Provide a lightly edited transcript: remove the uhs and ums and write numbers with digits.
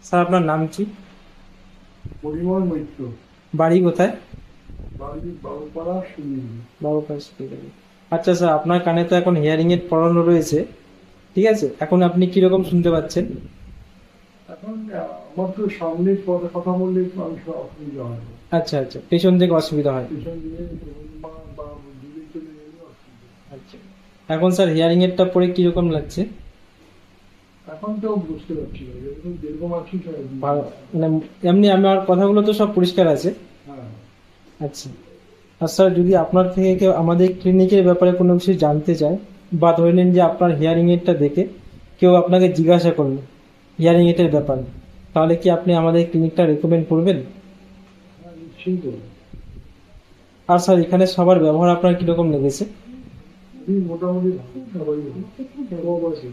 Sir আপনার নাম কি? পরিমল মৈত্র। বাড়ি কোথায়? বাড়ি বাবুপাড়া শিলিগুড়ি। বাবুপাশ। আচ্ছা স্যার, আপনার কানে তো এখন হিয়ারিং এর পড়ানো রয়েছে, ঠিক আছে? এখন আপনি কিরকম শুনতে পাচ্ছেন? এখন আমার তো সামনের পথে কথা বললে মানুষের অসুবিধা হয় না। আচ্ছা আচ্ছা, পেছন থেকে অসুবিধা হয়। পেছন দিকে বা দূরে চলে গেলে অসুবিধা। আচ্ছা, এখন স্যার হিয়ারিং এরটা পরে কিরকম লাগছে? এখন তো বুঝতে পারছি না, যেরকম আছি ভালো, মানে এমনি আমার কথাগুলো তো সব পরিষ্কার আছে? হ্যাঁ। আচ্ছা। আর স্যার, যদি আপনার থেকে কেউ আমাদের ক্লিনিকের ব্যাপারে কোনো কিছু জানতে চায়, বা ধরে নিন যে আপনার হিয়ারিং এরটা দেখে কেউ আপনাকে জিজ্ঞাসা করলো হিয়ারিং এর ব্যাপারে, তাহলে কি আপনি আমাদের ক্লিনিকটা রেকমেন্ড করবেন? হ্যাঁ, নিশ্চিন্ত। আর স্যার, এখানে সবার ব্যবহার আপনার কিরকম লেগেছে? মোটামুটি ভালো, সবাই ভালো, সবাই আছে।